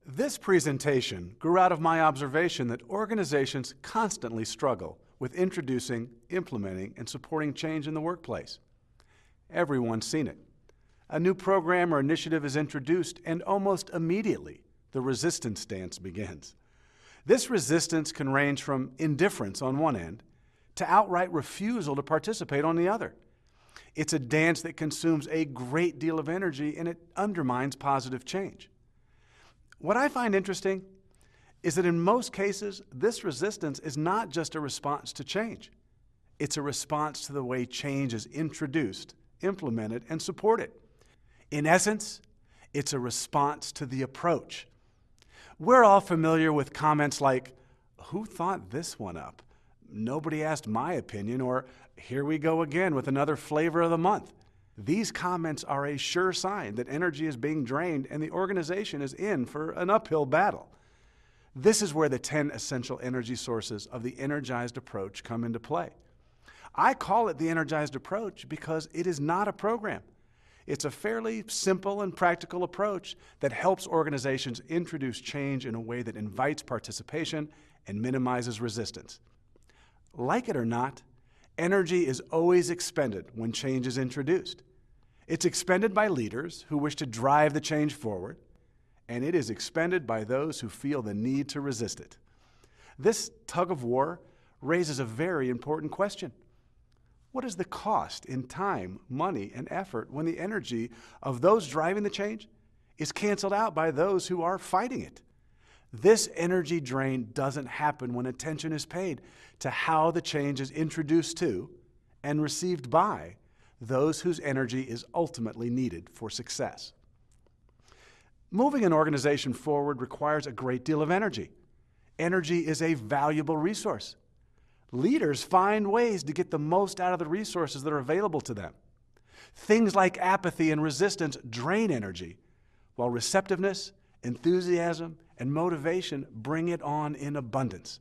This presentation grew out of my observation that organizations constantly struggle with introducing, implementing, and supporting change in the workplace. Everyone's seen it. A new program or initiative is introduced, and almost immediately, the resistance dance begins. This resistance can range from indifference on one end to outright refusal to participate on the other. It's a dance that consumes a great deal of energy, and it undermines positive change. What I find interesting is that in most cases, this resistance is not just a response to change. It's a response to the way change is introduced, implemented, and supported. In essence, it's a response to the approach. We're all familiar with comments like, "Who thought this one up? Nobody asked my opinion," or "Here we go again with another flavor of the month." These comments are a sure sign that energy is being drained and the organization is in for an uphill battle. This is where the 10 essential energy sources of the energized approach come into play. I call it the energized approach because it is not a program. It's a fairly simple and practical approach that helps organizations introduce change in a way that invites participation and minimizes resistance. Like it or not, energy is always expended when change is introduced. It's expended by leaders who wish to drive the change forward, and it is expended by those who feel the need to resist it. This tug of war raises a very important question. What is the cost in time, money, and effort when the energy of those driving the change is canceled out by those who are fighting it? This energy drain doesn't happen when attention is paid to how the change is introduced to and received by those whose energy is ultimately needed for success. Moving an organization forward requires a great deal of energy. Energy is a valuable resource. Leaders find ways to get the most out of the resources that are available to them. Things like apathy and resistance drain energy, while receptiveness, enthusiasm, and motivation bring it on in abundance.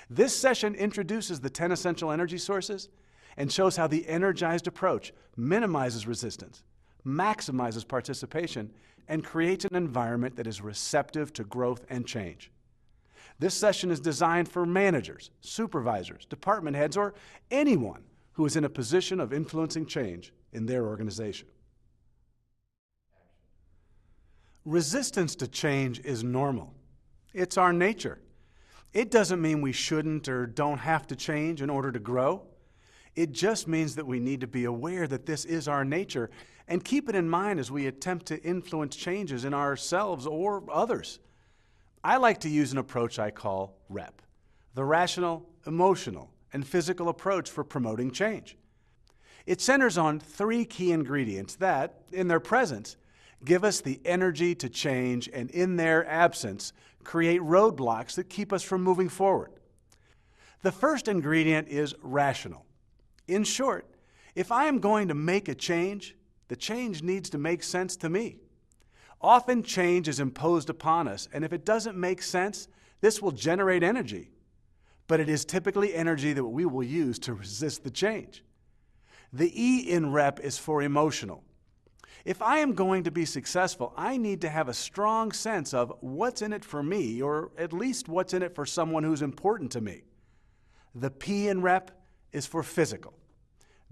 This session introduces the 10 essential energy sources and shows how the energized approach minimizes resistance, maximizes participation, and creates an environment that is receptive to growth and change. This session is designed for managers, supervisors, department heads, or anyone who is in a position of influencing change in their organization. Resistance to change is normal. It's our nature. It doesn't mean we shouldn't or don't have to change in order to grow. It just means that we need to be aware that this is our nature and keep it in mind as we attempt to influence changes in ourselves or others. I like to use an approach I call REP, the rational, emotional, and physical approach for promoting change. It centers on 3 key ingredients that, in their presence, give us the energy to change and, in their absence, create roadblocks that keep us from moving forward. The first ingredient is rational. In short, if I am going to make a change, the change needs to make sense to me. Often change is imposed upon us, and if it doesn't make sense, this will generate energy. But it is typically energy that we will use to resist the change. The E in REP is for emotional. If I am going to be successful, I need to have a strong sense of what's in it for me, or at least what's in it for someone who's important to me. The P in REP is for physical.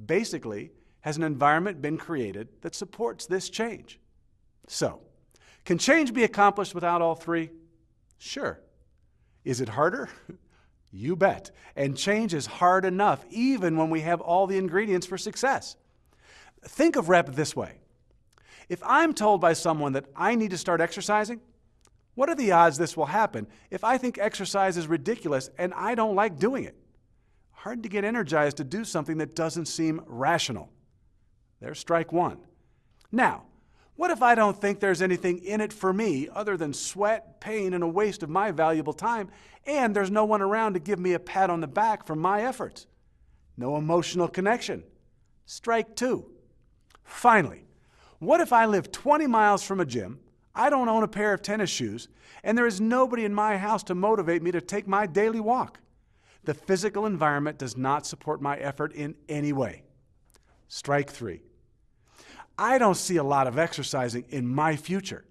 Basically, has an environment been created that supports this change? So, can change be accomplished without all 3? Sure. Is it harder? You bet. And change is hard enough even when we have all the ingredients for success. Think of REP this way. If I'm told by someone that I need to start exercising, what are the odds this will happen if I think exercise is ridiculous and I don't like doing it? Hard to get energized to do something that doesn't seem rational. There's strike 1. Now, what if I don't think there's anything in it for me other than sweat, pain, and a waste of my valuable time, and there's no one around to give me a pat on the back for my efforts? No emotional connection. Strike 2. Finally, what if I live 20 miles from a gym, I don't own a pair of tennis shoes, and there is nobody in my house to motivate me to take my daily walk? The physical environment does not support my effort in any way. Strike 3. I don't see a lot of exercising in my future.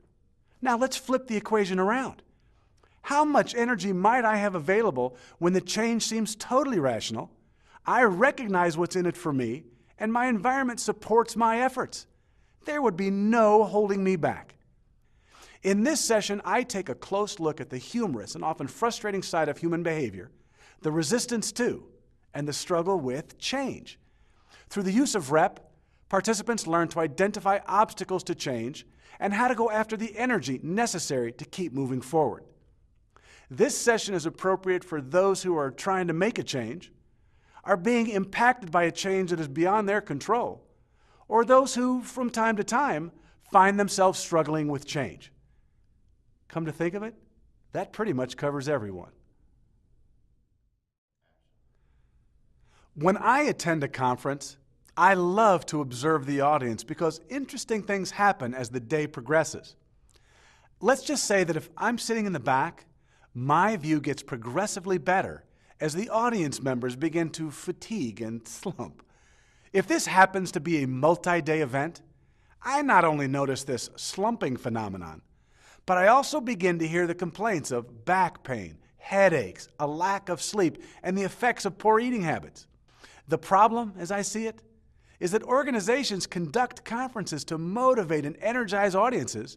Now let's flip the equation around. How much energy might I have available when the change seems totally rational? I recognize what's in it for me, and my environment supports my efforts. There would be no holding me back. In this session, I take a close look at the humorous and often frustrating side of human behavior, the resistance to, and the struggle with change. Through the use of REP, participants learn to identify obstacles to change and how to go after the energy necessary to keep moving forward. This session is appropriate for those who are trying to make a change, are being impacted by a change that is beyond their control, or those who, from time to time, find themselves struggling with change. Come to think of it, that pretty much covers everyone. When I attend a conference, I love to observe the audience because interesting things happen as the day progresses. Let's just say that if I'm sitting in the back, my view gets progressively better as the audience members begin to fatigue and slump. If this happens to be a multi-day event, I not only notice this slumping phenomenon, but I also begin to hear the complaints of back pain, headaches, a lack of sleep, and the effects of poor eating habits. The problem, as I see it, is that organizations conduct conferences to motivate and energize audiences,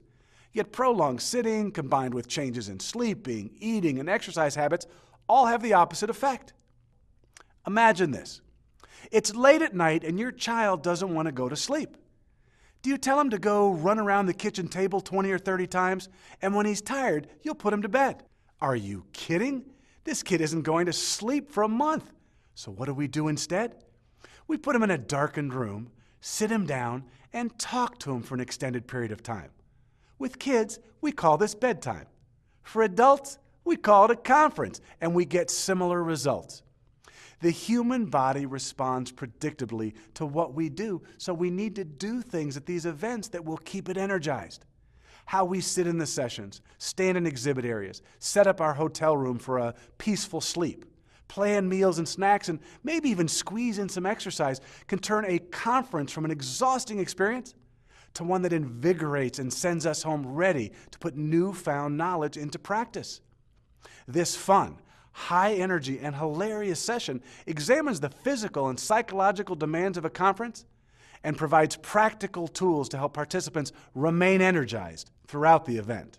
yet prolonged sitting combined with changes in sleeping, eating, and exercise habits all have the opposite effect. Imagine this. It's late at night and your child doesn't want to go to sleep. Do you tell him to go run around the kitchen table 20 or 30 times, and when he's tired, you'll put him to bed? Are you kidding? This kid isn't going to sleep for a month. So what do we do instead? We put him in a darkened room, sit him down, and talk to him for an extended period of time. With kids, we call this bedtime. For adults, we call it a conference, and we get similar results. The human body responds predictably to what we do, so we need to do things at these events that will keep it energized. How we sit in the sessions, stand in exhibit areas, set up our hotel room for a peaceful sleep, plan meals and snacks, and maybe even squeeze in some exercise can turn a conference from an exhausting experience to one that invigorates and sends us home ready to put newfound knowledge into practice. This fun, high-energy, and hilarious session examines the physical and psychological demands of a conference and provides practical tools to help participants remain energized throughout the event.